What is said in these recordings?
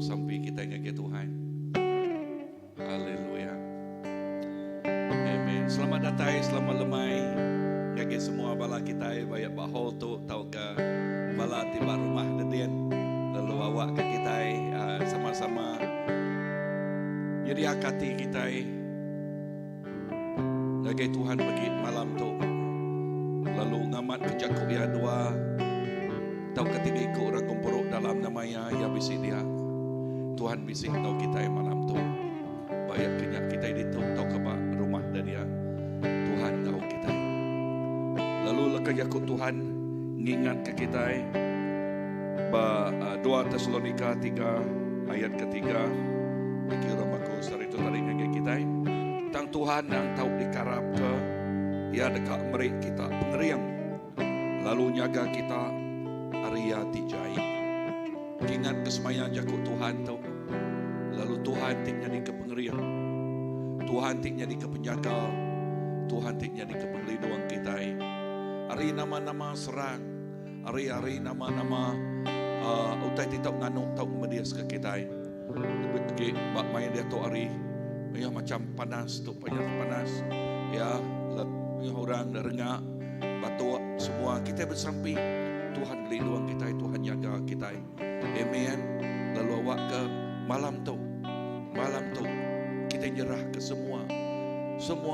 sampai kita ngake Tuhan. Haleluya. Amen. Selamat datang, selamat lemai. Ngake semua bala kita banyak bahol tu tau ke bala tiba rumah dedian lalu awak ke kita sama-sama jadi akati kita ngake Tuhan bagi malam tu. Lalu ngamat kejakuk ya dua tau ketiga ikut orang kumpuruk dalam namanya ya bisi dia. Tuhan bisi tau kita malam tu. Banyak kenyak kita itu tau kebak rumah dia. Tuhan tahu kita. Lalu lekas yakut Tuhan ngingat ke kita. 2 Tesalonika 3 ayat ketiga. Kira bagus dari itu tadi ngagak kita. Tentang Tuhan yang tahu dikarap ke ya dekat merik kita pengeriang. Lalu nyaga kita Arya Tijai. Ingat kesemayaan jakut Tuhan tu. Lalu Tuhan tiknya di kepengeriang. Tuhan tiknya di kepenjaga. Tuhan tiknya di kepenglindungan kita. Hari nama-nama serang. Hari-hari nama-nama utai titau nganu tau medias ke kita. Lebih ke bak main dia tu hari. Ya macam panas tu banyak panas. Ya orang rengak batu semua kita bersampi. Tuhan lindungan kita, Tuhan jaga kita. Amen. Lalu awak ke malam tu kita nyerah ke semua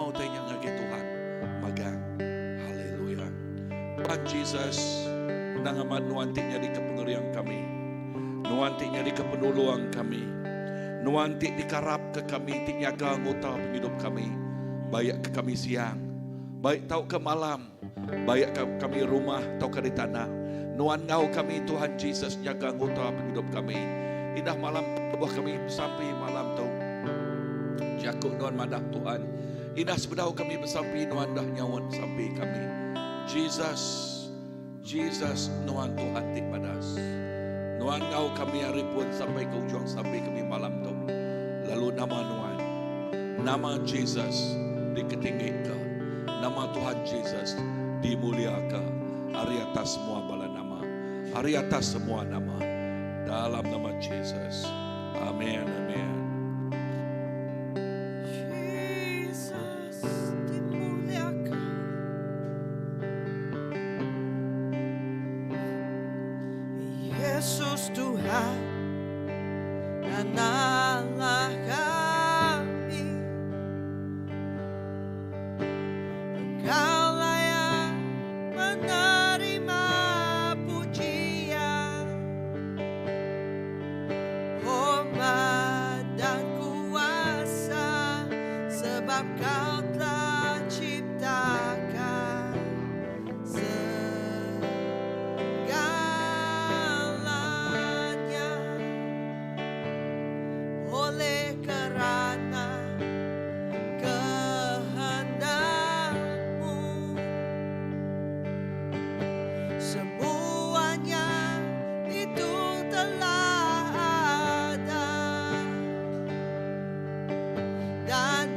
utainya ngagi Tuhan magang. Haleluya. Tuhan Jesus nang amat nuantinya di kepengerian kami, nuantinya di kepenuluan kami, nuanti dikarap ke kami, tinyaga ngota penghidup kami, baik ke kami siang, baik tau ke malam, baik ke kami rumah tau ke di tanah. Nuan ngau kami Tuhan Jesus jaga ngota penghidup kami. Indah malam buah kami sampai malam tu. Jakuk nuan madah Tuhan. Indah sebedau kami bersampai nuan dah nyawan sampai kami. Jesus nuan Tuhan tik padas. Nuan ngau kami hari pun sampai ke ujung sampai kami malam tu. Lalu nama nuan, nama Jesus diketinggikan. Nama Tuhan Jesus dimuliakan. Hari atas semua bala nama. Hari atas semua nama. Dalam nama Jesus. Amin. Amin. Jesus dimuliakan. Yesus Tuhan dan Allah kami. Engkau Kau telah ciptakan segalanya. Oleh kerana kehendak-Mu semuanya itu telah ada dan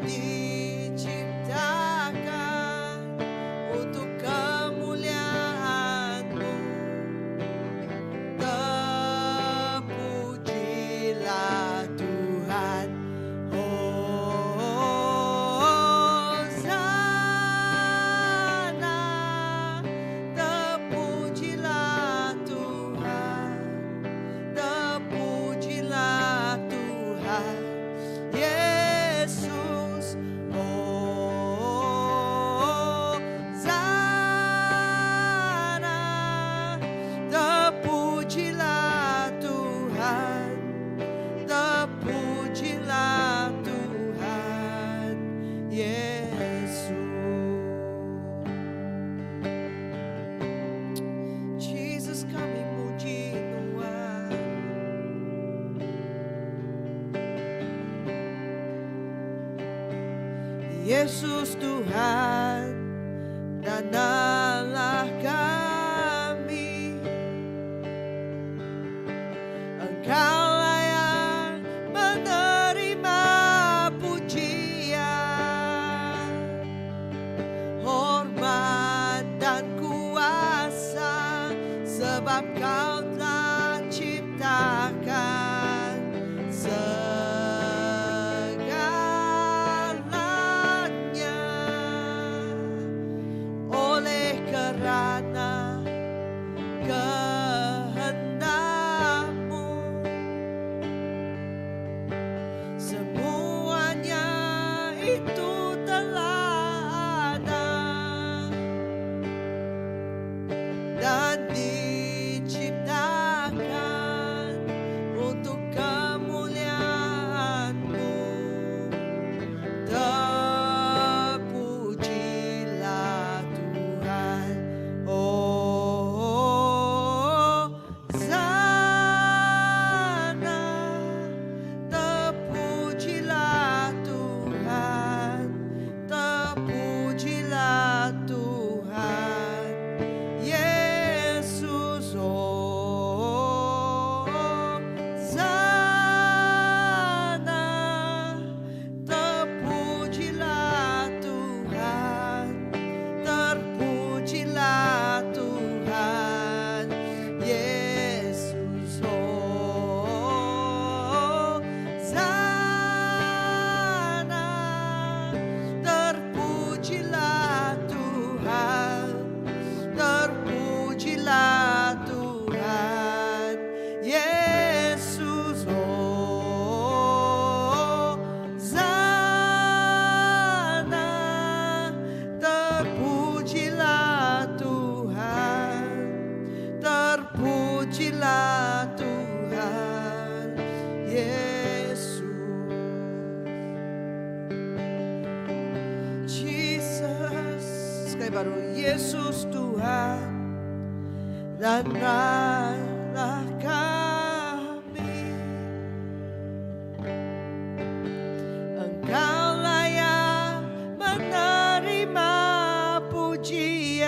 Yesus Tuhan dan Allah kami. Engkaulah yang menerima pujian, hormat dan kuasa, sebab Kau telah ciptakan baru. Yesus Tuhan dan Allah kami. Engkau layak menerima pujian,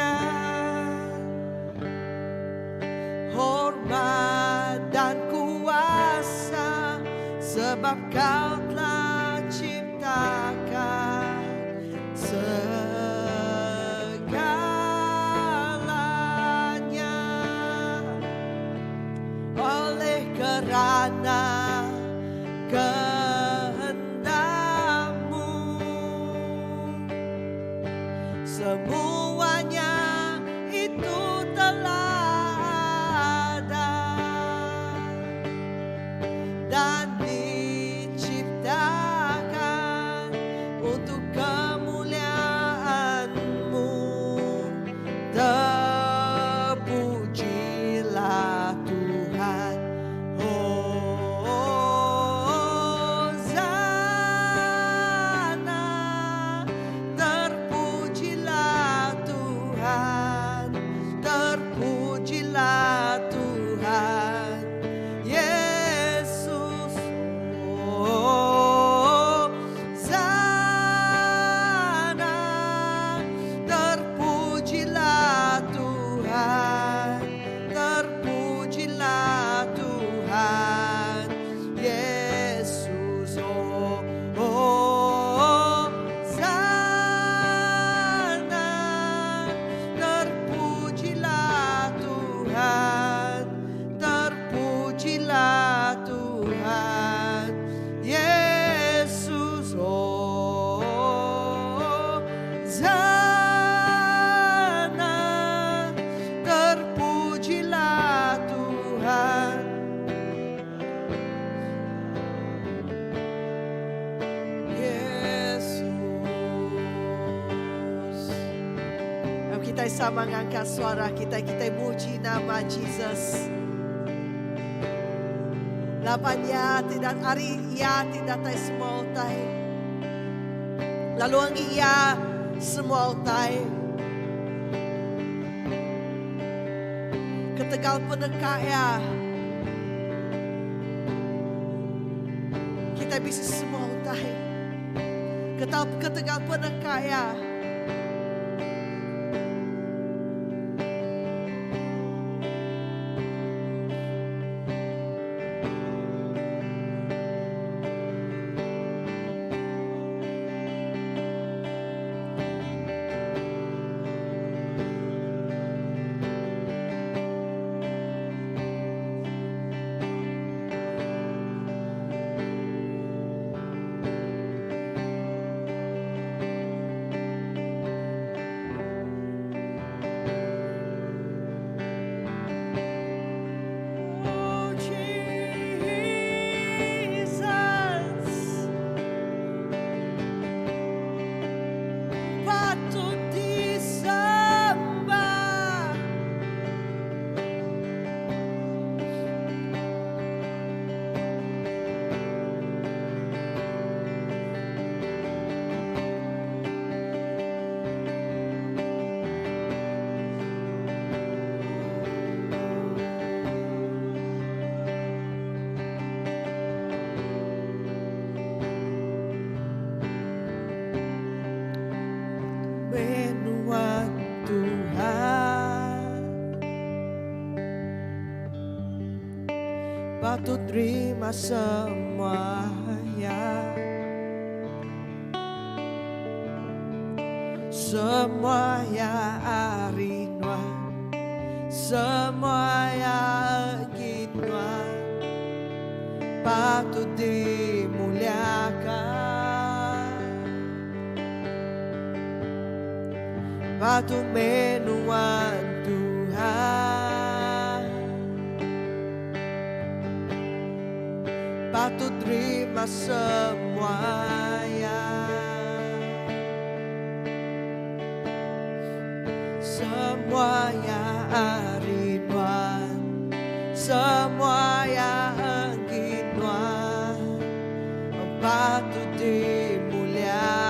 hormat dan kuasa, sebab Kau telah ciptakan segalanya. Oleh kerana kehendak-Mu, semuanya itu telah ada dan diciptakan untuk kemuliaan-Mu. Terpujilah Tuhan. Hosana, terpujilah Tuhan, terpujilah Tuhan. Yesus, Hosana, terpujilah Tuhan, terpujilah Tuhan. Yesus, Hosana, terpujilah Tuhan, terpujilah Tuhan. Yesus, Hosana, terpujilah Tuhan. Yesus. Mari kita sama mengangkat suara kita muji nama Jesus. Lapanya tidak ari ia tidak tai semua tai. Lalu ang ia semua tai. Ketegal penekaya. Kita bisa semua tai. Ketegal penekaya. Oh Jesus, patut disembah. Menuan Tuhan, patut terima semuanya, semuanya arinuan, semuanya ginuan, patut dimuliakan. Patut menuan Tuhan, patut terima semuanya, semuanya arinuan, semuanya engginuan, patut dimuliakan.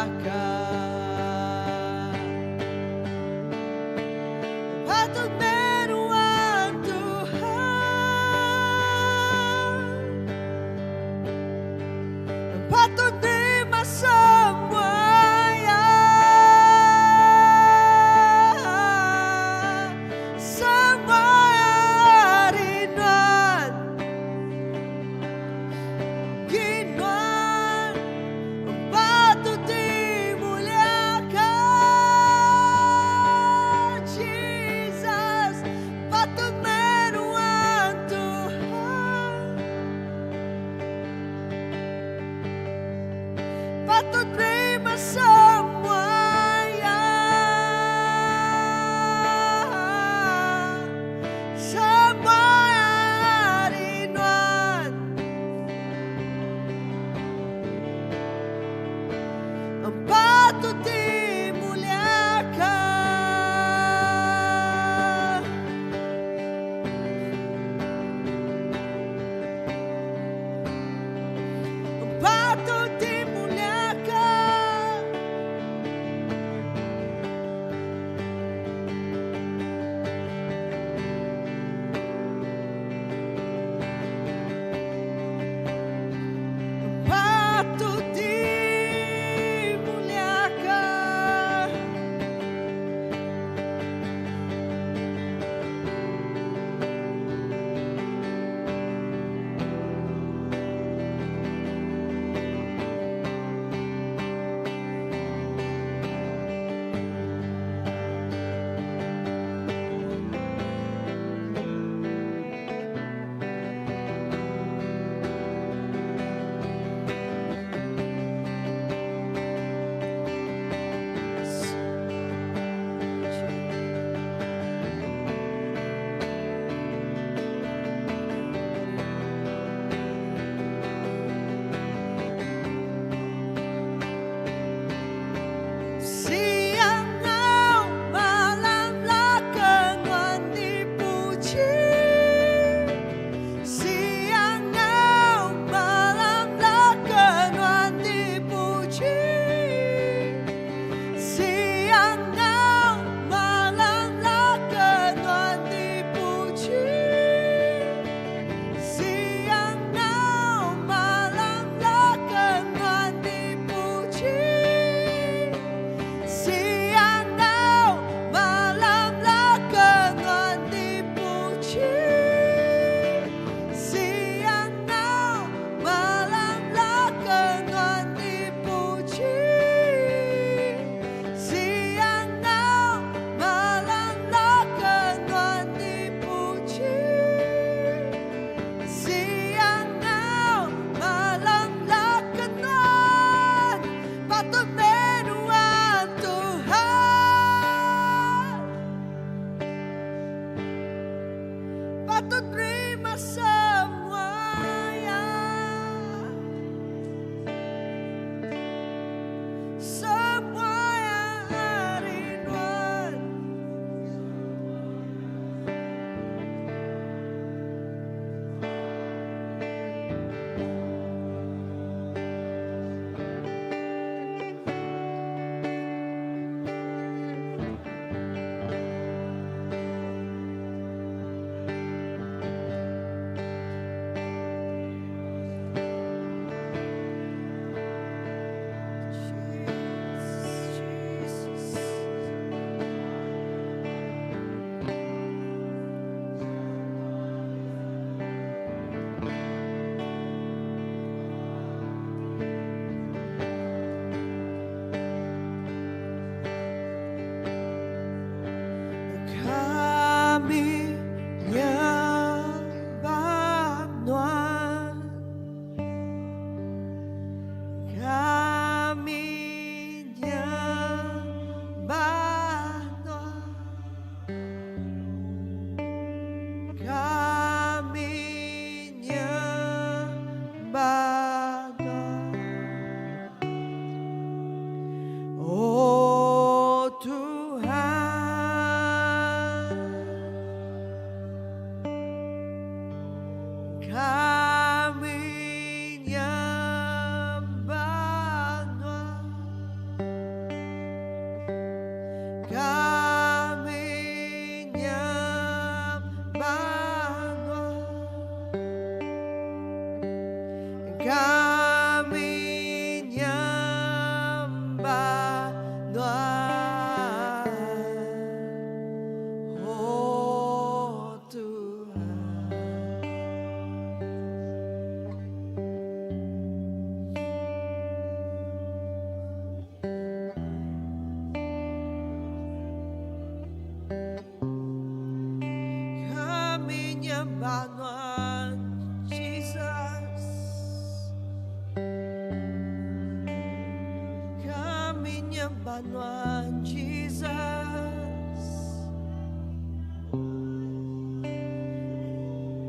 Tuhan Jesus,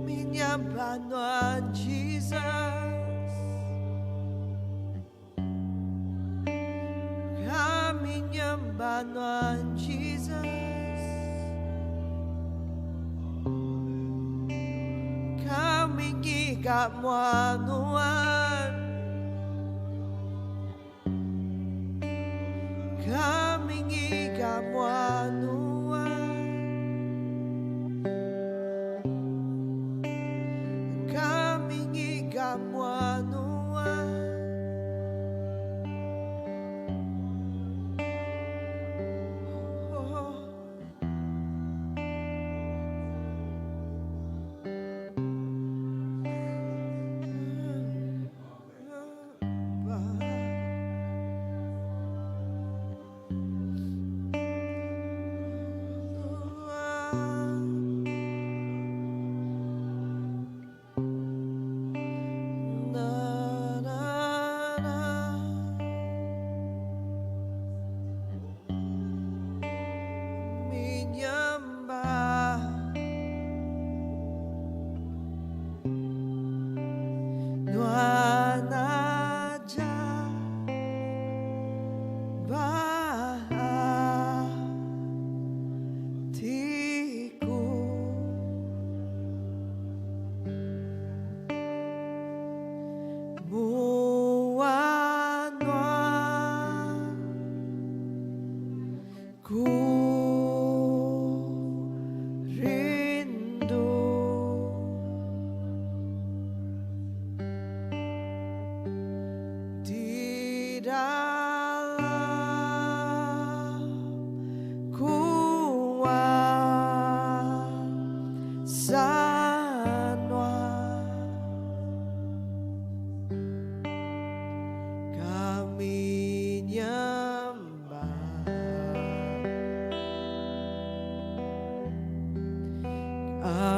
menyembah Tuhan Jesus, kami nyembah Tuhan Jesus, kami gigap mo Tuhan, kami gigap mo Tuhan, kami gigap mo Tuhan.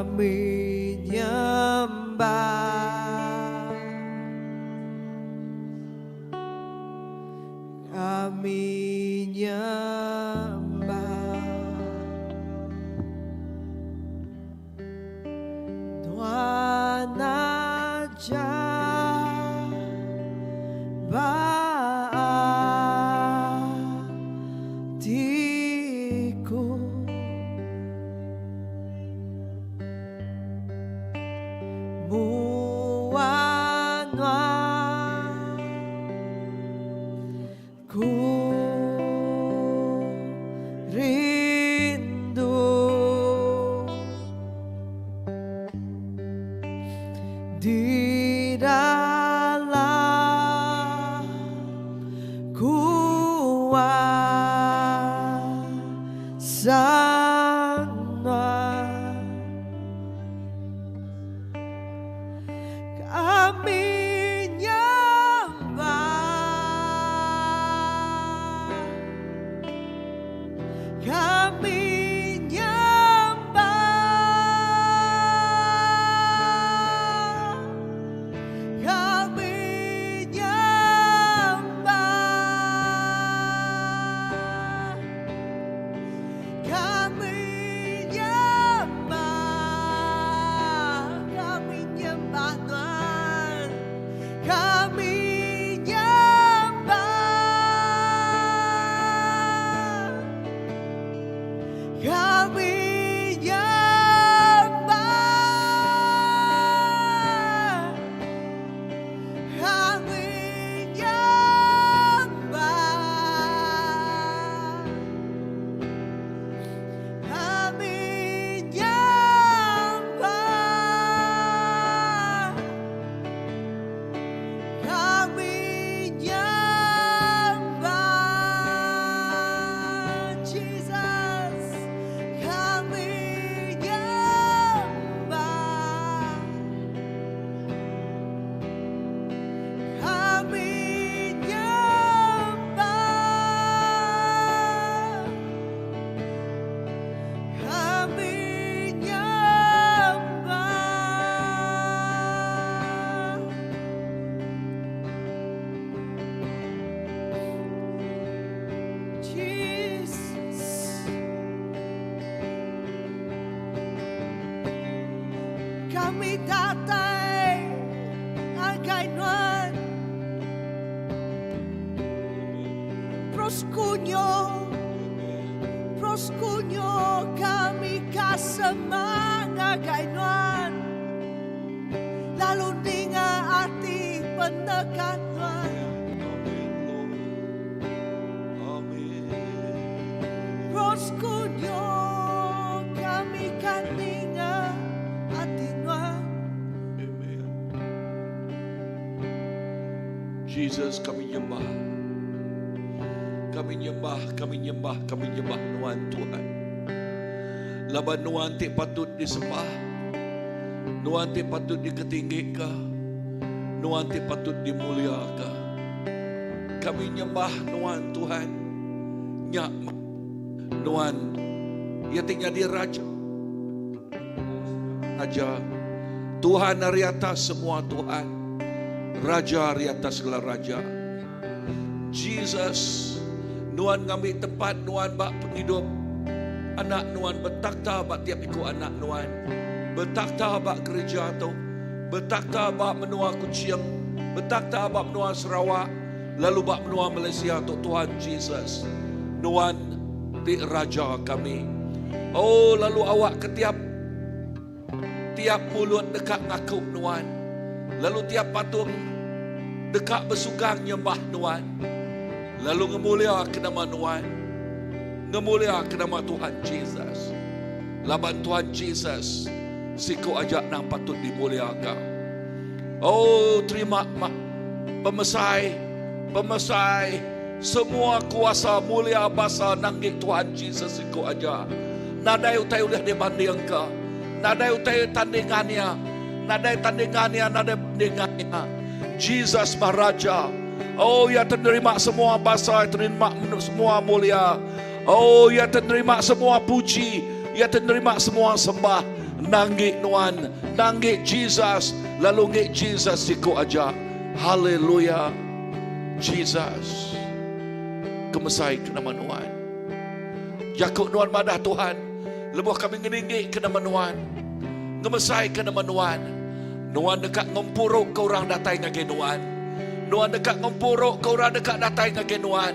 Kami nyembah, kami nyembah Tuhan aja hatiku. Ku rindu di dalam kuasa-Nya. Kami nyembah, Proskunyo kami kasemanga gainuan. Lalu dinga arti pendekatan. Proskunyo kami kan dinga arti nuan. Jesus, kami nyembah. Kami nyembah Tuhan Tuhan. Laban Nuhan ti patut disembah. Nuhan ti patut diketinggikan. Nuhan ti patut dimuliakan. Kami nyembah Nuhan Tuhan. Nyak Nuhan. Ia tinggal di Raja. Tuhan dari atas semua Tuhan. Raja dari atas segala Raja. Jesus, Nuhan ngambil tempat, Nuhan bak penghidup anak Nuhan, bertakhta bak tiap ikut anak Nuhan, bertakhta bak gereja tu, bertakhta bak menua Kuching, bertakhta bak menua Sarawak, lalu bak menua Malaysia tu. Tuhan Jesus, Nuhan di Raja kami. Oh, lalu awak ke tiap mulut dekat ngaku Nuhan, lalu tiap patung dekat bersugang nyembah Nuhan. Lalu ngemulia ke nama Tuhan. Ngemulia ke nama Tuhan Jesus. Laban Tuhan Jesus, siku ajak nang patut dimuliakan. Oh, terima pemesai semua kuasa mulia basa nanggik Tuhan Jesus siku ajak. Nadai utai ulah dibanding ke. Nadai utai tandingannya. Nadai bandingannya. Jesus Maharaja. Oh, ia terima semua basa, terima semua mulia. Oh, ia terima semua puji, ia terima semua sembah. Nanggik Nuhan, nanggik Jesus, lalu ngik Jesus siku aja. Haleluya, Jesus. Kemesai ke nama Nuhan. Jakuk Nuhan madah Tuhan. Lebuh kami ngeninggi ke nama Nuhan. Ngemesai ke nama Nuhan. Nuhan dekat ngempuruk ke orang datai ngagi Nuhan. Nuhan dekat ngempuruk ke orang dekat datai ngagi Nuhan.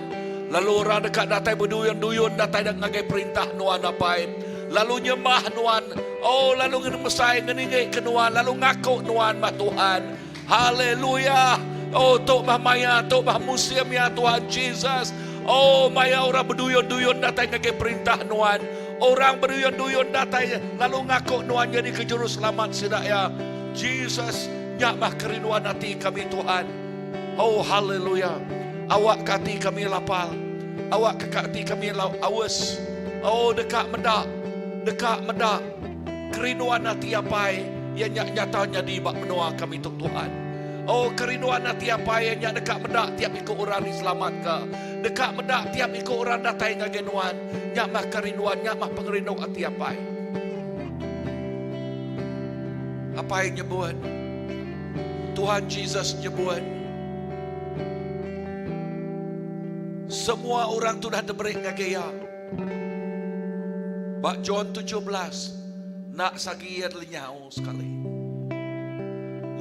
Lalu orang dekat datai berduyun-duyun datai ngagi perintah Nuhan apain. Lalu nyembah Nuhan. Oh, lalu ngemesai ngeninggi ke Nuhan. Lalu ngaku Nuhan mah Tuhan. Haleluya. Oh, Tok Bah Maya, Tok Bah Musim ya Tuhan Jesus. Oh, Maya orang berduyun-duyun datai ngagi perintah Nuhan. Orang berduyun-duyun datai lalu ngaku Nuhan jadi kejuru selamat sidak ya. Jesus, nyak mah kerinduan hati kami Tuhan. Oh, haleluya. Awak kati kami lapal. Awak kati kami awes. Oh, dekat mendak. Kerinduan hati apai yang nyatanya di bak menua kami Tuhan. Oh, kerinduan hati apai yang dekat mendak tiap ikut orang diselamat ke. Dekat mendak tiap ikut orang datai ngagenuan. Nyak mah kerinduan, nyak mah pengerindu hati apai. Apa yang nyebut? Tuhan Jesus nyebut. Semua orang tu dah terberi ngagaya. Bak John 17 nak sagian lenyau sekali.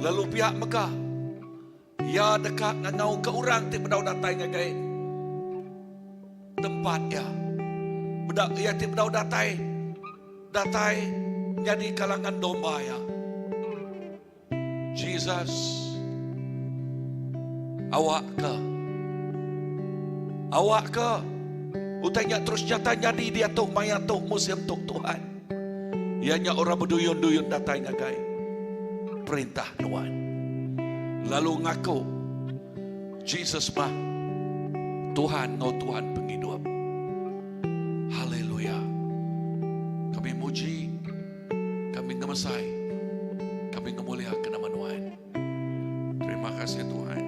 Lalu pihak Mekah ya dekat ngau ke orang ti bedau datai ngagai tempat ya. Bedak ya ti bedau datai jadi kalangan domba ya. Jesus, awak ke utanya terus jatah jadi dia tok maya tok musim tok Tuhan. Ianya orang berduyun-duyun datang ngagai perintah Tuhan. Lalu ngaku Jesus mah Tuhan, no Tuhan penghidup. Haleluya. Kami muji, kami ngemesai, kami ngemuliakan nama Tuhan. Terima kasih Tuhan.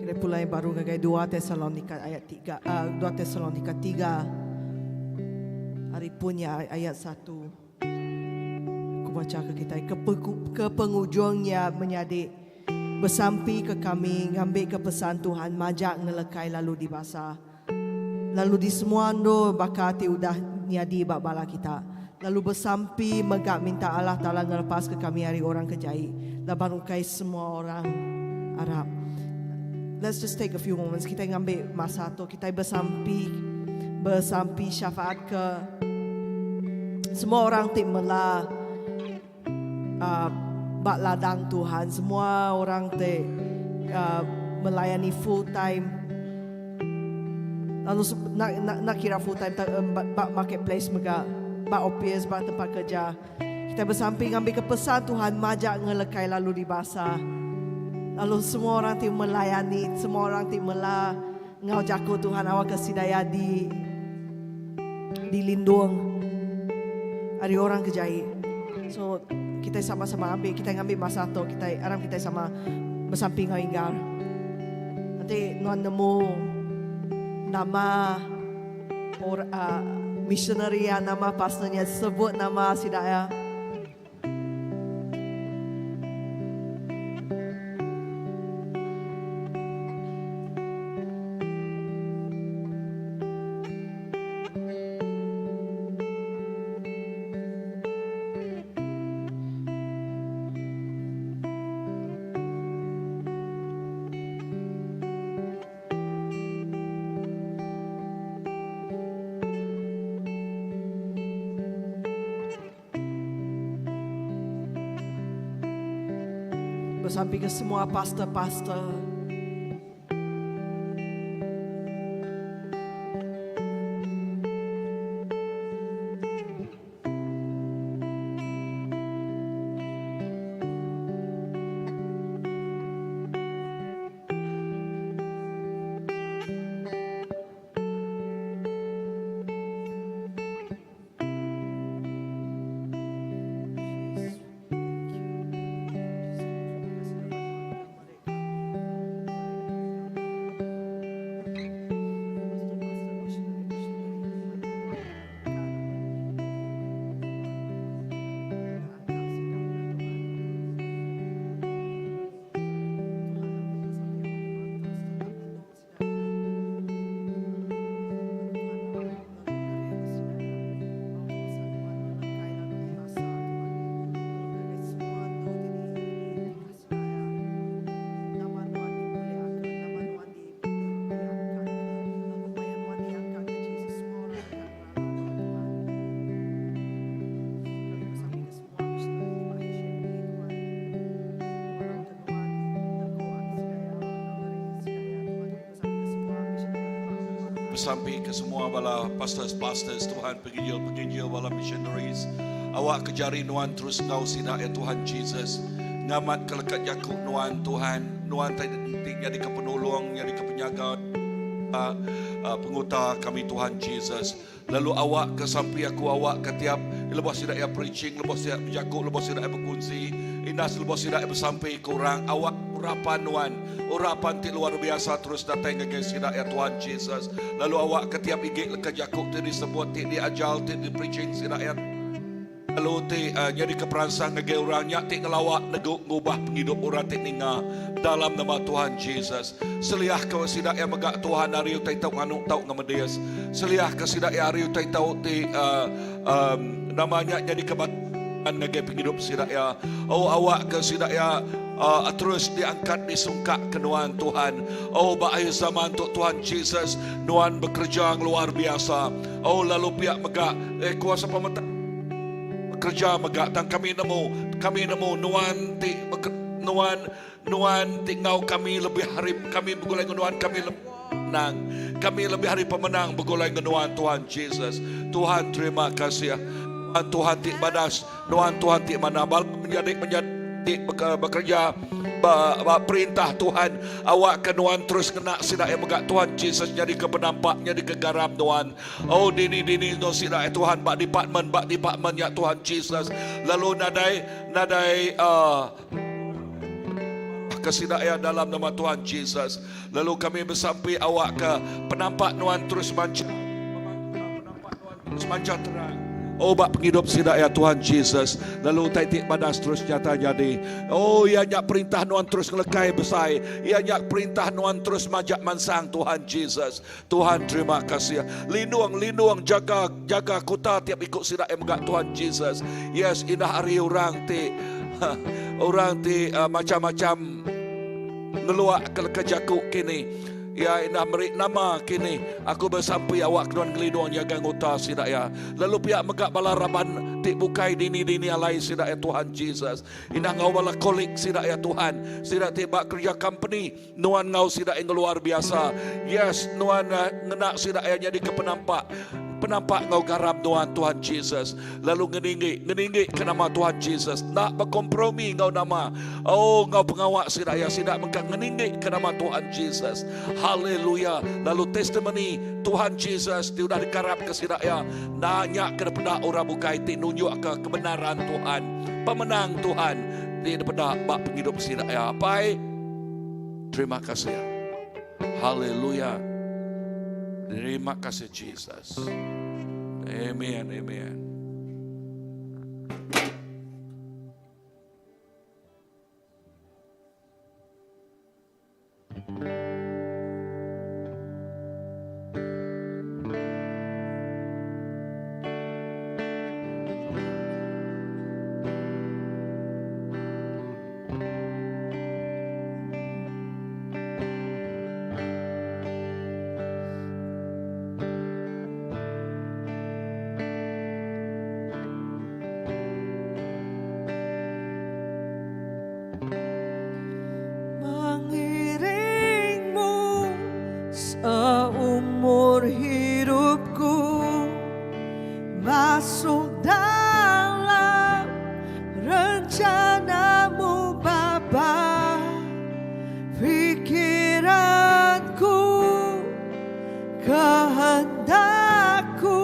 Kita mulai baru gagai 2 Tesalonika ayat 3, 2 Tesalonika 3 hari punya ayat 1. Aku baca ke kita. Ke penghujungnya menjadi bersampi ke kami, ngambil ke pesan Tuhan, majak ngelekai lalu dibasa. Lalu di semua ando bakati udah nyadi bak bala kita. lalu bersampi megak minta Allah Ta'ala ngelepas ke kami hari orang kejai. Laban ukai semua orang Arab. Let's just take a few moments. Kita ngambil masa tu, kita bersampi syafaat ke semua orang tik melah bak ladang Tuhan. Semua orang tik melayani full time. Lalu nak kira full time bak marketplace megak, bak OPS, bak tempat kerja. Kita bersamping ambil kepesan Tuhan majak ngelekai lalu di basah. Lalu semua orang ti melayani, semua orang ti melah ngau jago Tuhan awak kesidaya di lindung hari orang kejai. So kita sama-sama ambil, kita ngambil masa tu, kita sama bersamping ngau inggar. Nanti nuan nemu nama missionary ya, nama pastornya, sebut nama sidaya. Bersampai ke semua pastor-pastor, bersampai ke semua bala pastors Tuhan, penginjil bala missionaries. Awak kejari nuan terus ngau sida ya Tuhan Jesus. Ngamat kelekat jakuk nuan Tuhan, nuan jadi kepenolong, jadi kepenjaga penguta kami Tuhan Jesus. Lalu awak kesampi aku awak ketiap lepas sida ya preaching, lepas sida jakuk, lepas sida ya berkongsi, inas lepas sida ya bersampai kurang awak urapan ti luar biasa terus datang ke sida ya Tuhan Jesus. Lalu awak ketiap igik leka jakuk ti disebut ti diajal ti di preaching sida ya. Lalu ti jadi keperansang ngege orang nya ti ngelawak ngubah penghidup orang ti ninga dalam nama Tuhan Jesus. Seliah ke sida ya megak Tuhan hari utai tau anu tau ngamedias. Seliah ke sida ya hari utai tau ti namanya jadi kebatan ngege penghidup sida ya. Oh awak ke sida ya terus diangkat disungkak ke nuan Tuhan. Oh bahaya zaman untuk Tuhan Jesus nuan bekerja luar biasa. Oh lalu pihak megak kuasa pemerintah bekerja megak dan kami nemu nuan tinggal kami lebih hari kami bergulai nuan kami lebih menang. Kami lebih hari pemenang bergulai nuan Tuhan Jesus. Tuhan terima kasih. Tuhan tik badas nuan Tuhan tik mana menjadi bekerja perintah Tuhan awak kenuan terus kena sida yang megak Tuhan Jesus jadi kepenampak jadi kegaram Tuhan. Oh dini no sida Tuhan bak department ya Tuhan Jesus. Lalu nadai kesidaya dalam nama Tuhan Jesus. Lalu kami bersampai awak ke penampak nuan terus manca terang. Oh, bak penghidup sida ya Tuhan Jesus. Lalu taitik pada seterusnya jadi. Oh, ia nyak perintah nuan terus ngelekai besai. Ia nyak perintah nuan terus majak mansang Tuhan Jesus. Tuhan terima kasih. Lindung jaga kota tiap ikut sida yang megak Tuhan Jesus. Yes, indah hari orang ti macam-macam ngeluak kejaku kini. Ya indah merik nama kini aku bersampai awak keduan ngeliduan jaga ngota sida ya. Lalu pihak megak balaraban tik bukai dini alai sida ya Tuhan Jesus. Indah ngau bala kolik sida ya Tuhan. Sida tik bak kerja company nuan ngau sida yang luar biasa. Yes, nuan ngenak sida ya jadi kepenampak ngau garap Tuhan Jesus. Lalu ngeninggi ke nama Tuhan Jesus. Nak berkompromi ngau nama. Oh, ngau pengawak sida mengkak ngeninggi ke nama Tuhan Jesus. Haleluya. Lalu testimoni Tuhan Jesus sudah dikarap ke sida ya. Nanya ke depan orang bukai ti nunjuk ke kebenaran Tuhan. Pemenang Tuhan di depan bak penghidup sida ya. Pai. Terima kasih. Haleluya. Terima kasih Jesus. Amen, amen. Seumur hidupku masuk dalam rencanamu Bapa. Pikiranku, kehendakku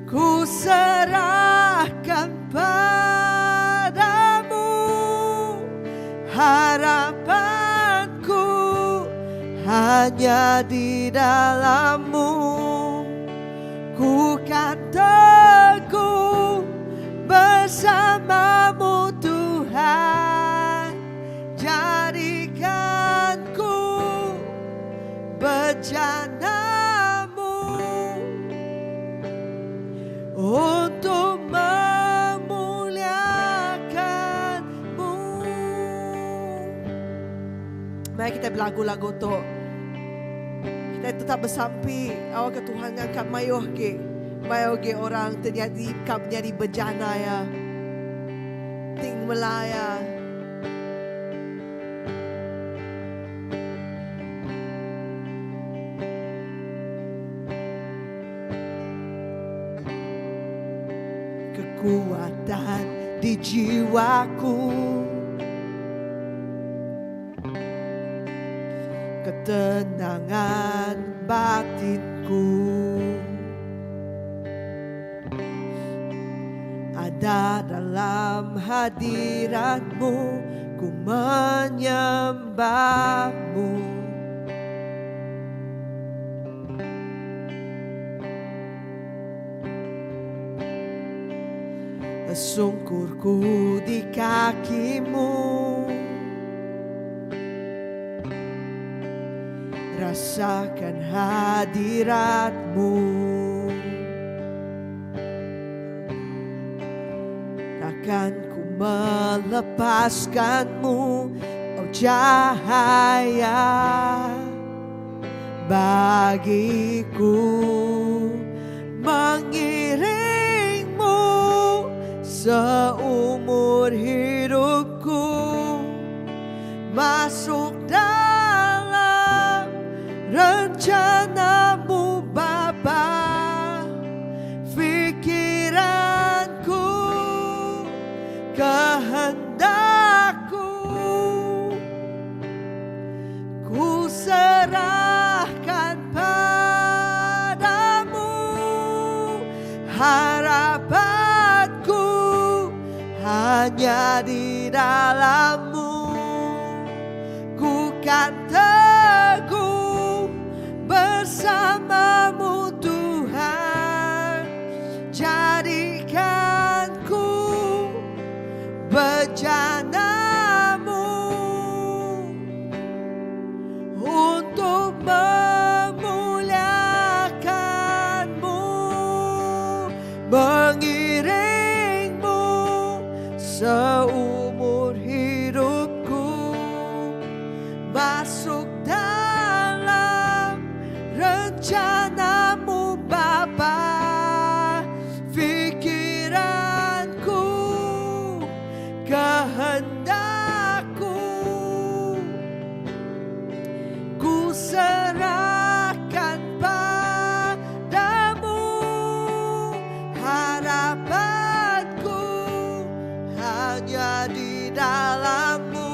ku serahkan padamu. Harapanku hanya di dalam-Mu. Ku kan teguh bersama-Mu Tuhan. Jadikanku bejana-Mu untuk memuliakan-Mu. Mari kita berlagu-lagu tu. Kita tetap bersampi awak ke Tuhan angkat mayuh ke orang terjadi kap jadi bejana ya. Ting melaya. Kekuatan di jiwaku, ketenangan batinku ada dalam hadirat-Mu. Ku menyembah-Mu. Sungkurku di kaki-Mu, rasakan hadirat-Mu. Takkan ku melepaskan-Mu, oh cahaya bagiku. Mengiring-Mu seumur hidupku, masuk dalam rencana-Mu Bapa. Pikiranku, kehendakku ku serahkan padamu. Harapanku hanya di dalam-Mu. Ku kan teguh bersama-Mu Tuhan. rencanamu Bapa, pikiranku, kehendakku, ku serahkan padamu, harapanku hanya di dalam-Mu,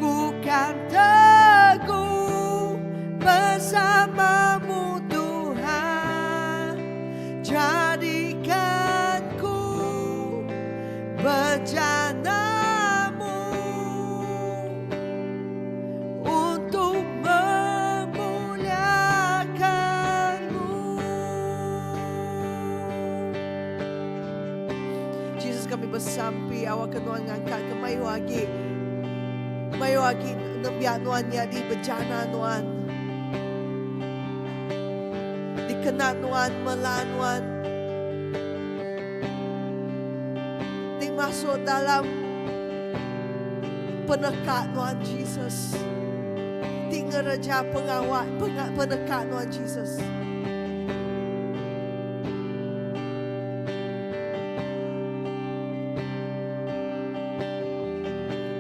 ku kan teguh bersama-Mu Tuhan, jadikanku bencanamu untuk memuliakan-Mu. Jesus, kami bersampi awak kenuan ngangkat ke mayu lagi nembiak nuan jadi bencana nuan, dikenal nuan melanuan, dimasuk dalam penekat nuan Jesus, di ngereja pengawal penekat nuan Jesus.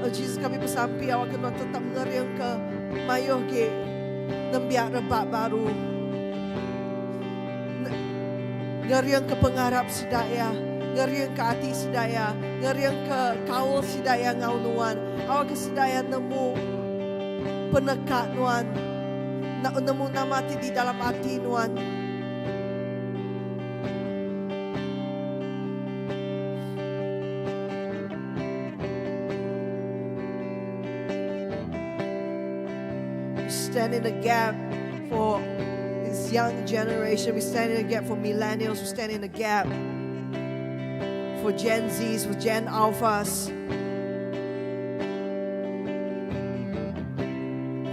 Oh Jesus, kami bersampi awak kena tetap ngeriang ke mayuh ke nembiak rebak baru, ngeriang ke pengharap sedaya, ngeriang ke hati sedaya, ngeriang ke kaul sedaya ngau nuan. Awak ke sedaya nemu penekat nuan, nemu namati di dalam hati nuan. Stand in the gap for this young generation. We stand in the gap for millennials. We stand in the gap for Gen Zs, for Gen Alphas.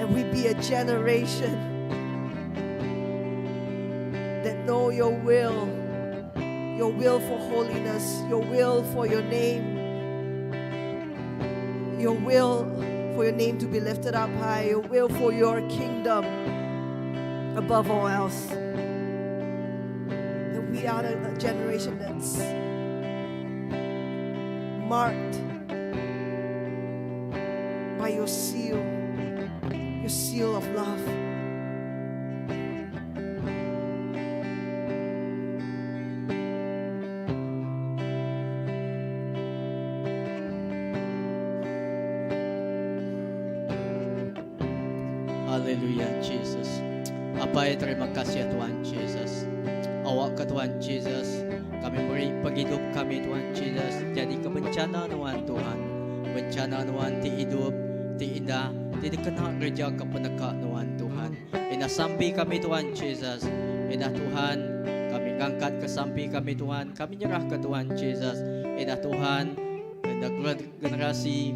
And we be a generation that know your will for holiness, your will for your name, your will for your name to be lifted up high, your will for your kingdom above all else. And we are a generation that's marked by your seal of love. Haleluya, Jesus. Apa terima kasih ya Tuhan Jesus. Awak ke Tuhan Jesus, kami beri penghidup kami Tuhan Jesus. Jadi kebencana Tuhan, bencana ti hidup, ti indah, ti dikenal gereja ke pendekat Tuhan. Indah sampai kami Tuhan Jesus. Indah Tuhan, kami ngangkat ke sampai kami Tuhan. Kami nyerah ke Tuhan Jesus. Indah Tuhan, indah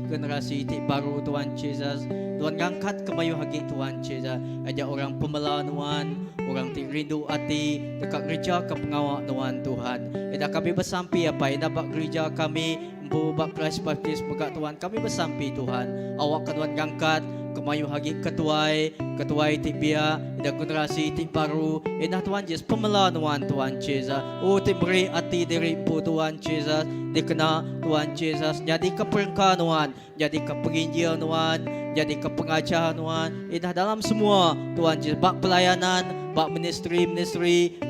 generasi ti baru Tuhan Jesus. Tuhan ngangkat kemayu hagi Tuhan Jesus. Aja orang pemela orang ti rindu hati dekat gereja ke pengawal Tuhan. Ida kami bersampi apa ida bak gereja kami bak Christ Baptist begat Tuhan. Kami bersampi Tuhan. Awak ke Tuhan ngangkat kemayu hagi ketuai ti bia ida generasi ti baru. Ida Tuhan Jesus pemela Tuhan Jesus. Oh ti beri hati diri pu Tuhan Jesus. Dikena Tuhan Jesus jadi keperengka Tuhan, jadi kepenginjil Tuhan, jadi kepengajar Tuhan. Indah dalam semua Tuhan Jesus bak pelayanan, bak ministry,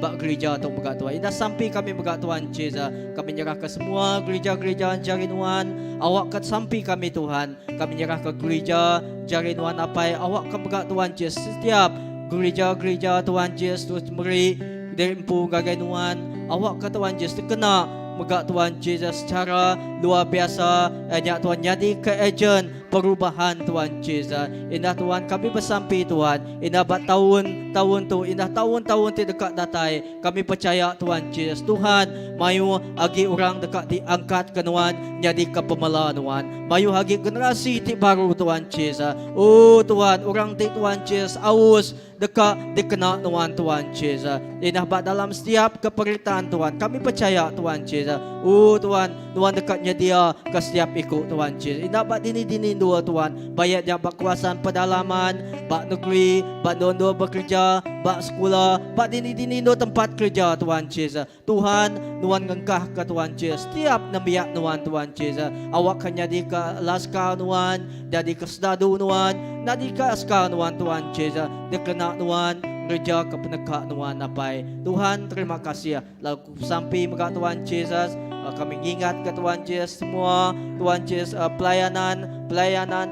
bak gereja atau begat Tuhan. Indah sampai kami begat Tuhan Jesus. Kami nyerah ke semua gereja-gereja jari Tuhan. Awak ke sampai kami Tuhan. Kami nyerah ke gereja jari Tuhan apa awak ke begat Tuhan Jesus. Setiap gereja-gereja Tuhan Jesus terus beri dari empu gagai Tuhan. Awak ke Tuhan Jesus terkena megak Tuhan Jesus secara luar biasa. Ajak Tuhan jadi ke agent perubahan Tuhan Jesus. Indah Tuhan kami bersampi Tuhan. Indah bat tahun tu, indah tahun-tahun ti dekat datai. Kami percaya Tuhan Jesus. Tuhan mayu agi orang dekat diangkat ke Tuhan jadi ke pemela Tuhan. Mayu agi generasi ti baru Tuhan Jesus. Oh Tuhan, orang ti Tuhan Jesus aus dekat dikena Tuhan Jesus. Indah bat dalam setiap keperitaan Tuhan. Kami percaya Tuhan Jesus. Oh Tuhan dekat nyedia ke setiap ikut Tuhan Jesus. Indah bat dini indua Tuhan. Bayat yang bak kuasaan pedalaman, bak negeri, bak dondo bekerja, bak sekolah, bak dini-dini no tempat kerja Tuhan Yesus. Tuhan, nuan ngengkah ke Tuhan Yesus. Setiap nabiak nuan Tuhan Yesus. Awak kan jadi ke laskar nuan, jadi ke sedadu nuan, jadi ke askar nuan Tuhan Yesus. Dia kena nuan kerja ke penekak nuan apai. Tuhan, terima kasih. Lalu sampai mega Tuhan Yesus. Kami ingat ke Tuhan Yesus semua, Tuhan Yesus pelayanan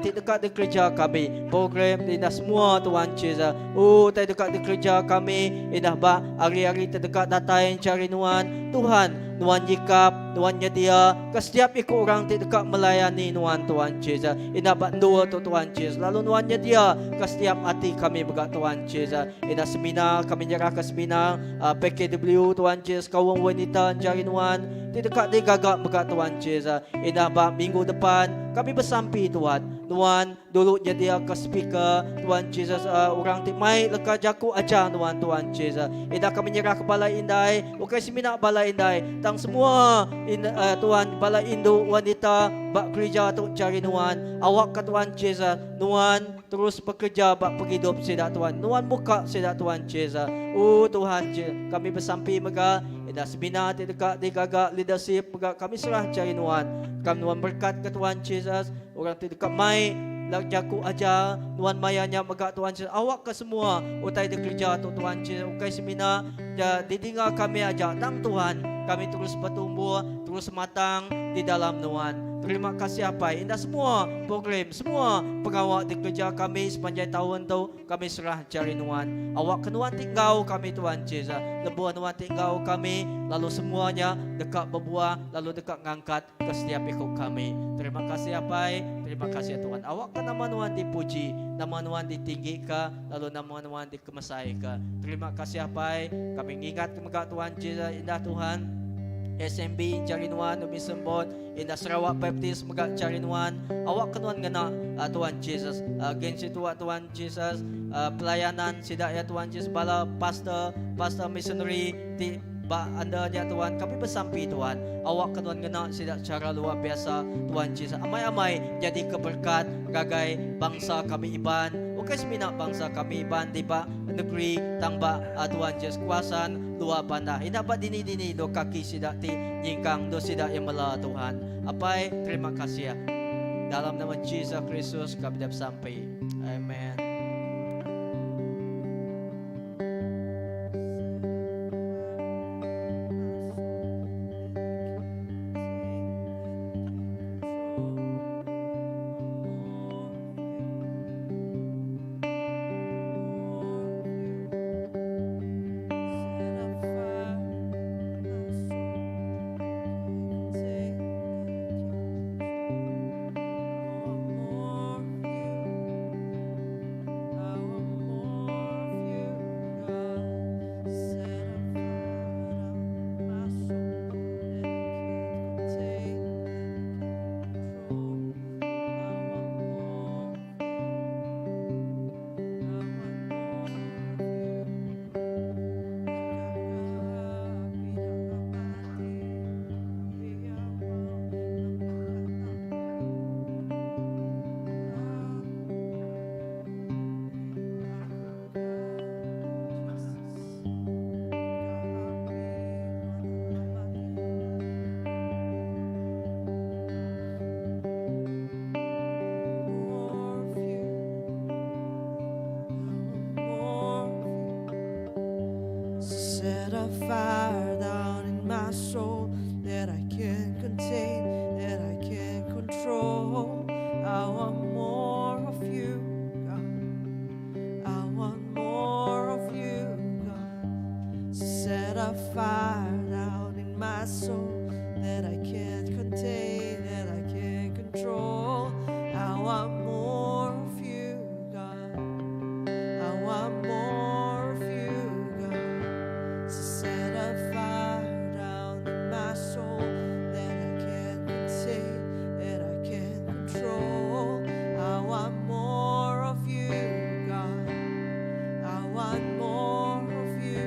di dekat di kerja kami, program di semua Tuhan Yesus. Di dekat di kerja kami, indah ba hari-hari terdekat datang cari nuan. Tuhan, nuan jikap, nuan nyedia ke setiap ikut orang di dekat melayani nuan Tuhan Yesus. Indah ba dua tu Tuhan Yesus. Lalu nuan nyedia ke setiap hati kami berkat Tuhan Yesus. Indah seminar kami nyerah ke seminar PKW Tuhan Yesus, kaum wanita cari nuan. Di dekat di gagak berkat Tuhan Yesus. Indah ba minggu depan kami bersampi Tuhan. Nuan dulu jadi ke speaker Tuhan Yesus. Orang ti mai leka jaku ajar Tuhan Yesus. Indah kami nyerah ke balai indai. Ukai seminar balai indai. Tang semua Tuhan balai indu wanita bak kerja tu cari nuan. Awak ke Tuhan Yesus. Nuan terus bekerja bak penghidup sedak Tuhan. Nuan buka sedak Tuhan Yesus. Tuhan Yesus, kami bersampi mega. Indah seminar di dekat di gagak leadership mega kami serah cari nuan. Kami nuan berkat ke Tuhan Yesus. Orang ti dekat mai lak jaku aja nuan mayanya mega Tuhan Yesus. Awak ke semua utai di kerja tu Tuhan Yesus. Ukai seminar didengar kami aja tang Tuhan. Kami terus bertumbuh, terus matang di dalam nuan. Terima kasih apa indah semua program, semua pengawal di kerja kami sepanjang tahun tu kami serah cari nuan. Awak kenuan tinggal kami Tuhan Yesus. Lebuan nuan tinggal kami, lalu semuanya dekat berbuah, lalu dekat ngangkat ke setiap ikut kami. Terima kasih apa? Terima kasih Tuhan. Awak ke nama nuan dipuji, nama nuan ditinggikan, lalu nama nuan dikemesaikan. Terima kasih apa? Kami ingat kemegat Tuhan Yesus, indah Tuhan. SMB Carinuan Umi Sembon Indah Sarawak Baptist Megak Carinuan. Awak kenuan ngena Tuhan Yesus. Gengsi tua Tuhan Yesus. Pelayanan sidak ya Tuhan Yesus. Bala pastor missionary di anda ya Tuhan. Kami bersampi Tuhan. Awak kenuan ngena sidak cara luar biasa Tuhan Yesus. Amai-amai jadi keberkat gagai bangsa kami Iban. Bukan seminat bangsa kami Iban di negeri tangba Tuhan Yesus kuasaan luar pandai. Indah bat dini-dini do kaki sidak ti jingkang do sidak yang mela Tuhan. Apai terima kasih ya. Dalam nama Yesus Kristus kami dapat sampai. Amen. Set a fire down in my soul that I can't contain, that I can't control. I want more of you, God. I want more of you, God. Set a fire down in my soul that I can't contain, that I can't control. I want more of you, God. I want more of you, God. Set a fire down in my soul that I can't contain, that I can't control. I want more of you, God. I want more of you,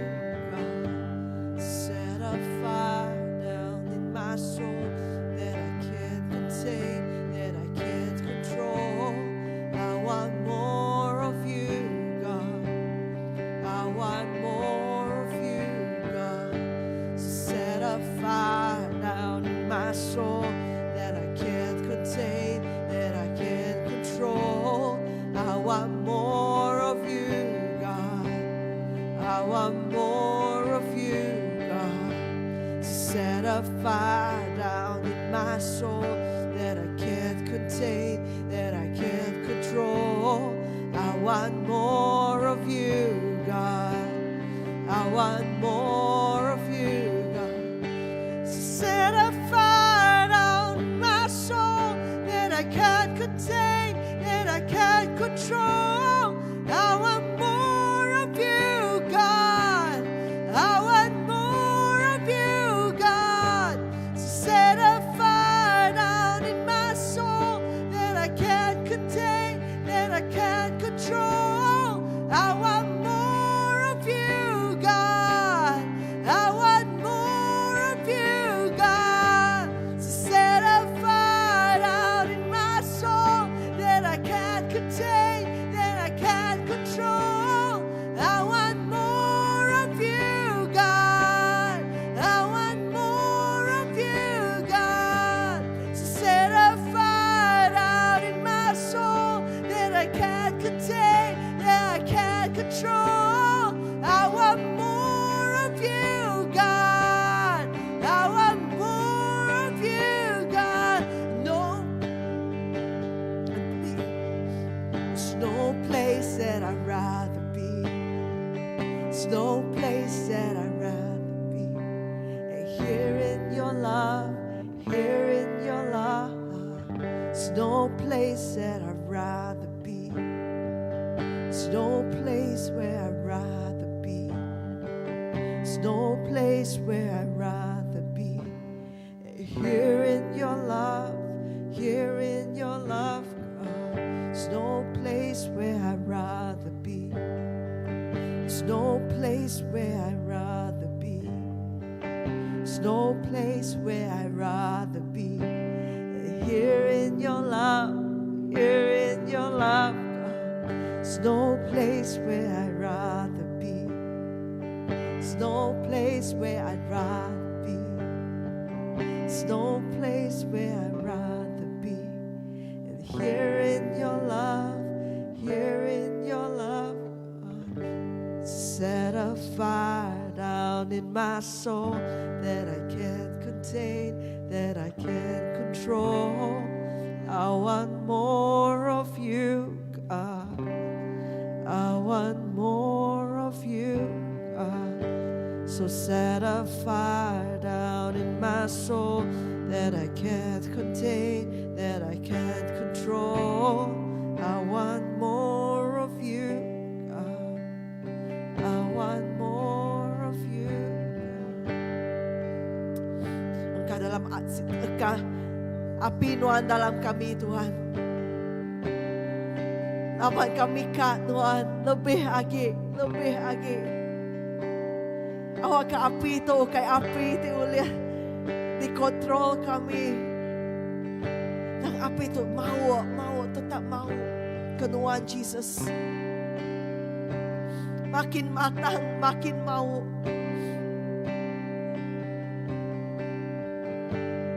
God. Set a fire down I want more of you, God. Set a fire down in my soul that I can't contain, that I can't control. I want more of you, God. I want more of you, God. Set a fire down in my soul that I can't contain, that I can't control. I want more of you, God. I want more of you, God. Set a fire down in my soul that I can't contain, that I can't control. I want more of you, God. I want more of you, God. Set a fire down in my soul that I can't contain, that I can't control. I want more of you, God. I want more of you, God. Set a fire down in my soul that I can't contain, that I can't control. I want more of you, God. I want more of you, God. No, there's no place that I'd rather be. There's no place that I'd rather be. And here in your love, here in your love. There's no place that I'd rather be. There's no place where I'd rather be. There's no place where I'd rather be. Here in your love, here in your love, God. There's no place where I'd rather be. There's no place where I'd rather be. There's no place where I'd rather be. Here in your love, here in your love, God. There's no place where I'd rather be. There's no place where I'd rather be. There's no place where I'd rather be. And here in your love, here in your love, God. Set a fire down in my soul that I can't contain, that I can't control. I want more of you, God. I want more of you, God. So set a fire down in my soul that I can't contain, that I can't control. I want more of you, God. I want more of you, God. Engkau dalam api Tuhan dalam kami, Tuhan. Dapat kami kat, Tuhan, lebih lagi, lebih lagi. Awak ke api tu, kay api tu boleh dikontrol kami. Nang api tu mau, tetap mau kenuan Jesus. Makin matang, makin mau.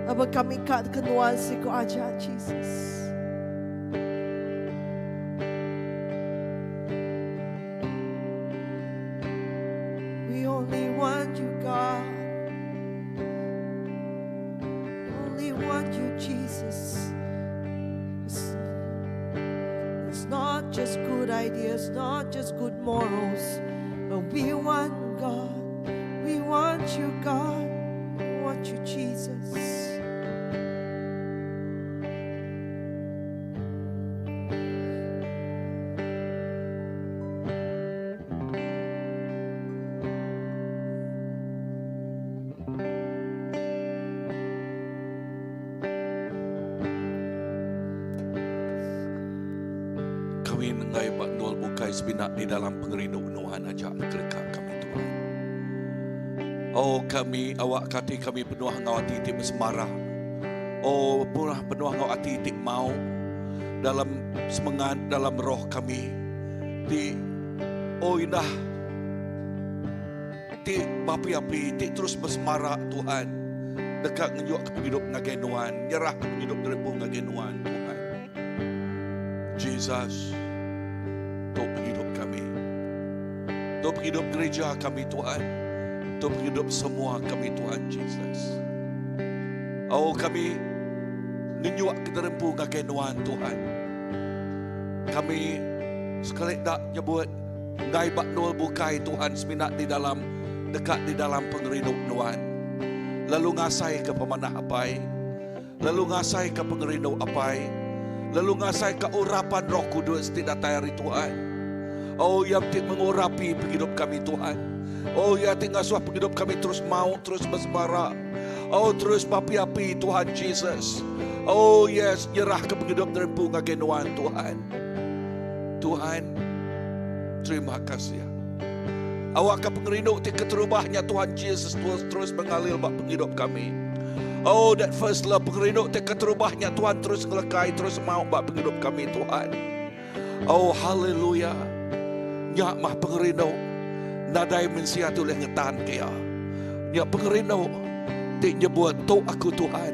Apa kami kat kenuan siku aja Jesus. We only want you, God. Only want you, Jesus. It's not just good ideas, not just good morals, but we want God. We want you, God. We want you, Jesus. Kami nengai baknol bukai sebinak di dalam pengerindu-penuhan ajak kelekak kami Tuhan. Oh kami awak kati kami penuh ngau titik bersemarah. Oh penuh ngau titik mau dalam semangat dalam roh kami. Di oh indah. Ti api-api ti terus bersemarah Tuhan. Dekat ngejuk ke hidup ngagenuan, nyerah ke hidup derepung ngagenuan Tuhan. Jesus, tuk hidup kami. Untuk hidup gereja kami Tuhan, untuk hidup semua kami Tuhan Jesus. Oh kami ninyuak keterempu ngakenuan Tuhan. Kami sekali tak nyebut ngai bak nol bukai Tuhan seminat di dalam dekat di dalam pengerinu Tuhan. Lalu ngasai ke pemanah apai, lalu ngasai ke pengerinu apai, lalu ngasai ke urapan Roh Kudus tidak tayari Tuhan. Oh yang mengurapi penghidup kami Tuhan. Oh ya tinggal suah penghidup kami terus mau terus bersembara. Oh terus papi-api Tuhan Jesus. Oh yes nyerah ke penghidup terempu ngagenuan Tuhan. Tuhan terima kasih. Awak ke pengerinduk ti keterubahnya Tuhan Jesus terus mengalir bak penghidup kami. Oh that first love pengerinduk ti keterubahnya Tuhan terus ngelekai terus mau bak penghidup kami Tuhan. Oh haleluya. Nyak mah pengerinduk nadai mensiatu oleh ngetan kaya. Nyak pengerinduk ti nyebut tu aku Tuhan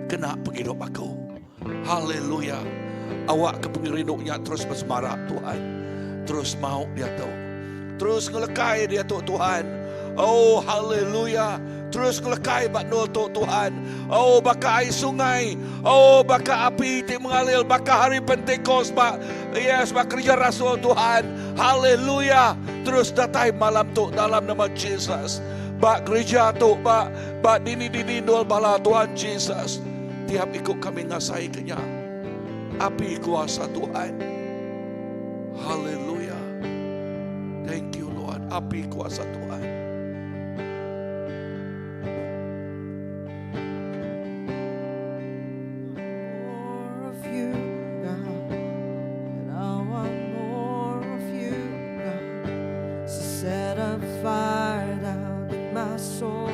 kena penghidup aku. Haleluya. Awak ke pengerinduknya terus bersemarak Tuhan. Terus mau dia tahu. Terus ngelekai dia Tuhan. Oh haleluya. Terus ngelekai bak nol Tuhan. Oh baka air sungai. Oh baka api ti mengalir. Baka hari Pentekos bak. Yes bak kerja rasul Tuhan. Haleluya. Terus datai malam tu dalam nama Jesus. Bak gereja tu bak dini nol bala Tuhan Jesus. Tiap ikut kami ngasai kenya. Api kuasa Tuhan. Haleluya. Thank you Lord. Api kuasa Tuhan. More of you, God. And I want more of you, God. So set a fire down in my soul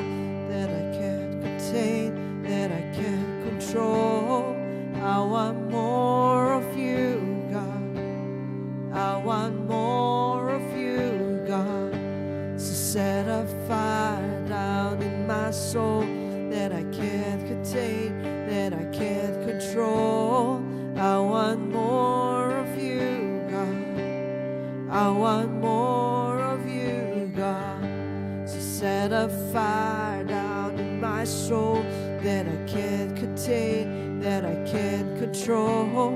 that I can't contain, that I can't control. I want more of you, God. I want more of you, God. So set a fire down in my soul that I can't contain, that I can't control. I want more of you, God. I want more of you, God. So set a fire down in my soul that I can't contain, that I can't control.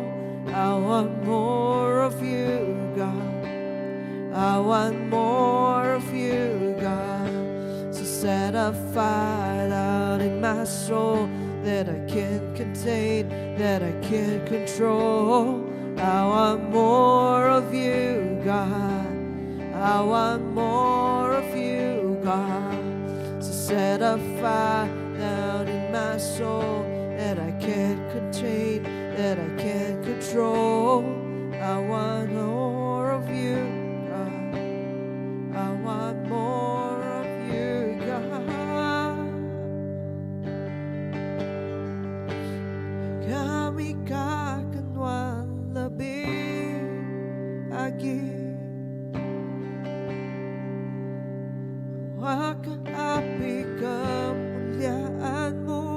I want more of you, God. I want more of you, God. So set a fire down in my soul that I can't contain, that I can't control. I want more of you, God. I want more of you, God. So set a fire down in my soul that I can't contain, that I can't control. I want more of you, God. I want more of you, God. Kami akan lebih lagi. Akan api kemuliaan-Mu.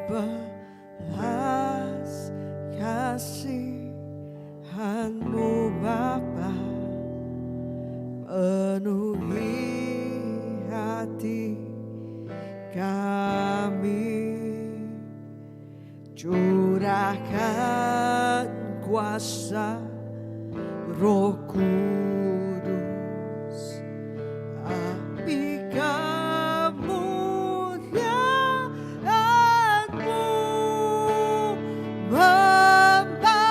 Belas kasihan-Mu Bapa, penuhi hati kami, curahkan kuasa Roh Kudus, api kemuliaan-Mu membara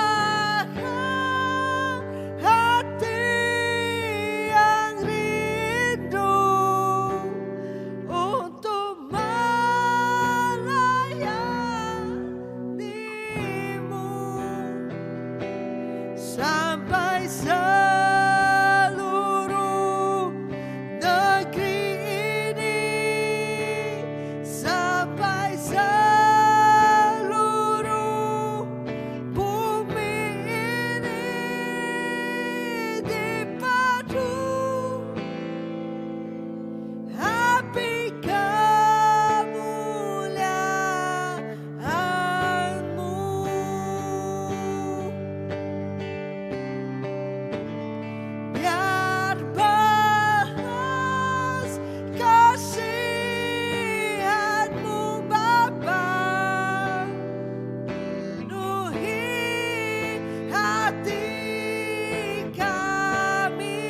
hati kami,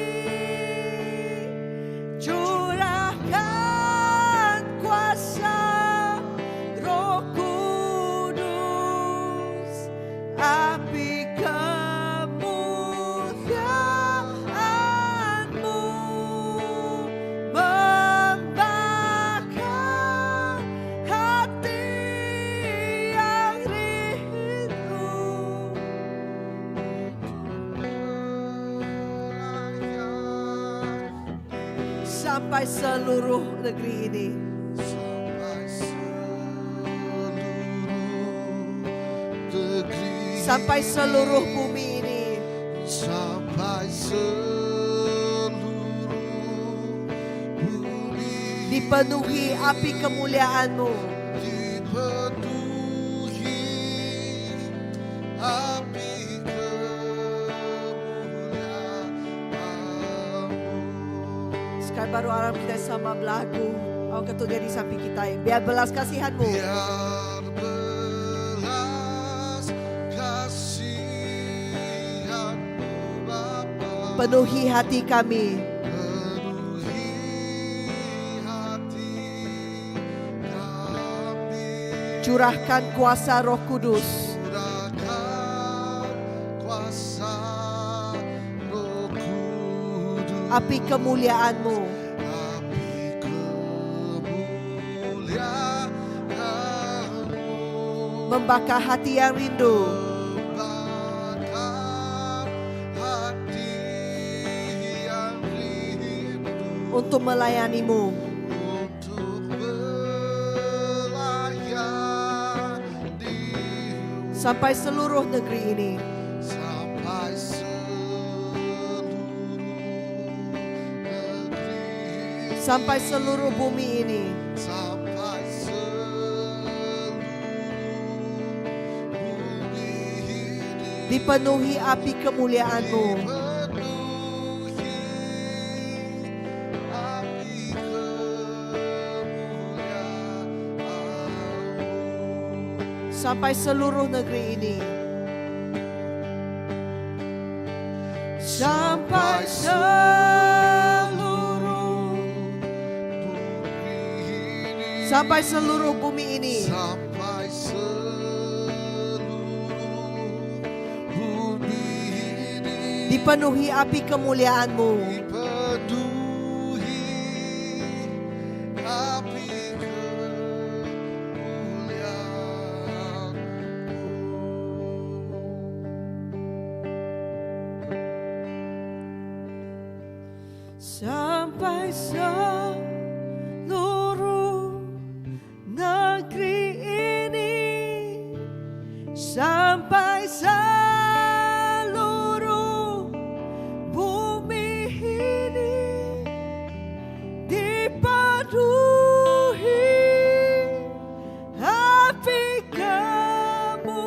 curahkan kuasa Roh Kudus, api kemuliaan-Mu membakar hati yang rindu. Sampai seluruh negeri ini, sampai seluruh bumi ini, sampai seluruh bumi dipenuhi api kemuliaan-Mu. dipenuhi api kemuliaan-Mu. Sekarang baru Arab kita sama belagu. Kau ketuk dia di samping kita. Biar belas kasihan-Mu. Biar belas kasihan-Mu Bapa, Penuhi hati kami. penuhi hati kami. Curahkan kuasa Roh Kudus, Curahkan kuasa Roh Kudus, api kemuliaan-Mu api kemuliaan-Mu membakar hati yang rindu membakar hati yang rindu untuk melayani-Mu. untuk melayani-Mu. Sampai seluruh negeri ini, Sampai seluruh negeri, sampai seluruh bumi ini, sampai seluruh bumi ini dipenuhi api kemuliaan-Mu dipenuhi api kemuliaan-Mu. sampai seluruh negeri ini, sampai seluruh, sampai seluruh bumi ini, Sampai seluruh bumi ini dipenuhi api kemuliaan-Mu dipenuhi api kemuliaan. sampai seluruh negeri ini, sampai seluruh bumi ini dipenuhi api kemuliaan-Mu.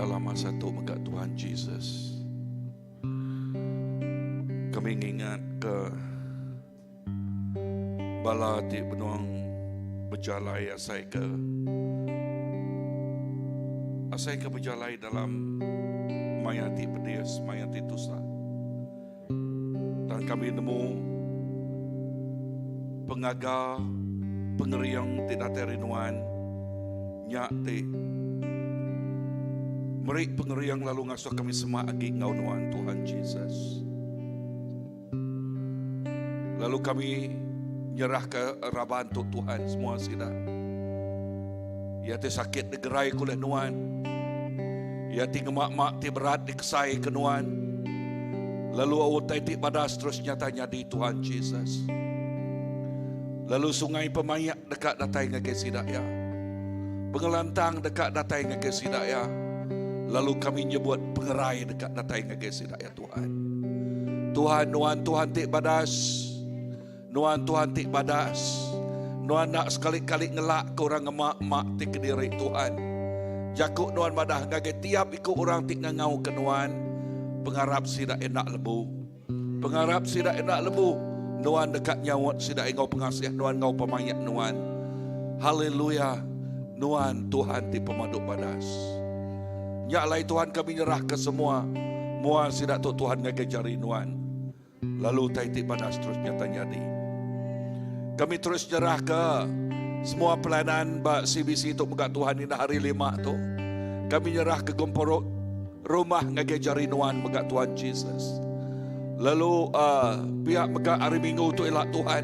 dalam masa itu megak Tuhan Jesus. Kami ingat ke bala di benuang berjalai asai ke berjalai dalam mayati pedias, mayati tusa. Dan kami nemu pengaga pengeriang tidak terinuan nyak ti merik pengeriang lalu ngasuh kami semua agi ngau nuan Tuhan Jesus. Lalu kami nyerah ke raban untuk Tuhan semua sida. Ya ti sakit digerai kulit nuan. Ya ti gemak-mak ti berat dikesai ke nuan. Lalu awutai ti badas terus nyatanya di Tuhan Jesus. Lalu sungai pemayak dekat datai ngake sidaya. Pengelantang dekat datai ngake sidaya. Lalu kami nyebut pengerai dekat datai ngake sidaya Tuhan. Tuhan nuan Tuhan ti badas. Nuan Tuhan ti badas. Nuan nak sekali-kali ngelak ke orang emak-emak ti kediri Tuhan. Jakuk nuan madah ngage tiap ikut orang ti ngangau ke nuan. Pengharap sida enak lebu. Pengharap sida enak lebu. Nuan dekat nyawat sida engau pengasih. Nuan ngau pemayak nuan. Haleluya. Nuan Tuhan ti pemaduk badas. Nyaklai Tuhan kami nyerah ke semua. Mua sida tu Tuhan ngage jari nuan. Lalu taiti badas terus nyata nyadi. Kami terus nyerah ke semua pelayanan CBC untuk megak Tuhan ini hari 5 tu. Kami nyerah ke gomporok rumah ngage jari nuan megak Tuhan Jesus. Lalu pihak megak hari Minggu tu elak Tuhan.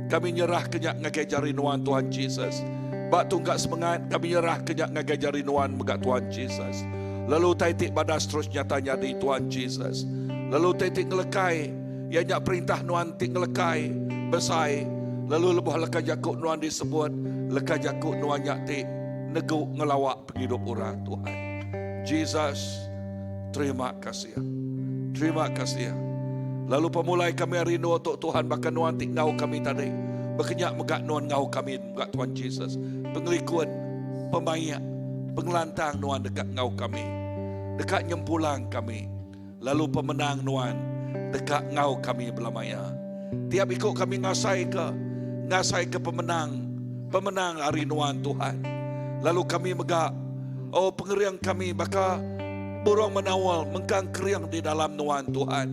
Kami nyerah kenyak ngage jari nuan Tuhan Jesus. Bak tunggak semangat kami nyerah kenyak ngage jari nuan megak Tuhan Jesus. Lalu taitik badas terus nyatanya di Tuhan Jesus. Lalu taitik ngelekai. Ya nyak perintah nuan tik ngelekai besai. Lalu lebuh lekah jakuk nuan disebut. Lekah jakuk nuan nyak tik neguk ngelawak penghidup orang Tuhan. Jesus, terima kasih. Terima kasih. Lalu pemulai kami hari ini untuk Tuhan. Bahkan nuan tik ngau kami tadi. Berkenyak megak nuan ngau kami megak Tuhan Jesus. Pengelikun, pemayak, pengelantang nuan dekat ngau kami. Dekat nyempulang kami. Lalu pemenang nuan dekat ngau kami belamaya. Tiap ikut kami ngasai ke pemenang hari nuan Tuhan. Lalu kami megak, oh pengeriang kami baka burung menawal mengkang keriang di dalam nuan Tuhan.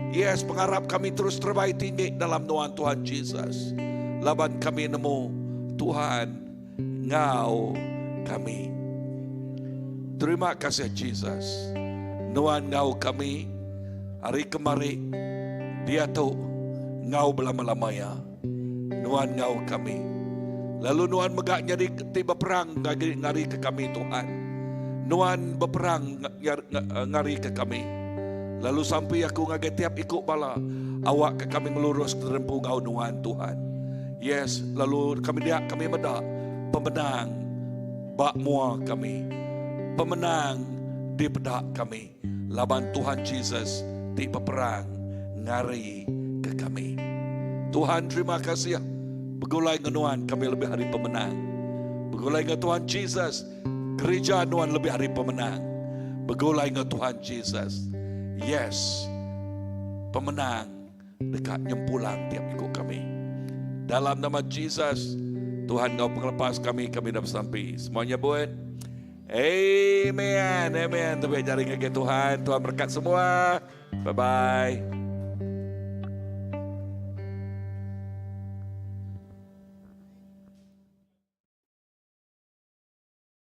Yes, pengharap kami terus terbaik tinggi dalam nuan Tuhan Jesus. Laban kami nemu Tuhan ngau kami. Terima kasih Jesus. Nuan ngau kami hari kemari dia tu ngau belama-lamanya. Nuan ngau kami. Lalu nuan megak jadi tiba perang ngari ke kami Tuhan. Nuan berperang ngari ke kami. Lalu sampai aku ngage tiap ikut bala. Awak ke kami melurus ke rempu ngau nuan Tuhan. Yes, lalu kami medak pemenang bak mua kami. Pemenang di bedak kami. Laban Tuhan Jesus di peperang ngari ke kami. Tuhan terima kasih. Begulai ngenuan kami lebih hari pemenang. Begulai nge Tuhan Jesus. Gereja nuan lebih hari pemenang. Begulai nge Tuhan Jesus. Yes. Pemenang dekat nyempulang tiap ikut kami. Dalam nama Jesus. Tuhan kau penglepas kami dapat sampai. Semuanya buat. Amen. Amen. Terbaik jaring ke Tuhan. Tuhan berkat semua. Bye-bye.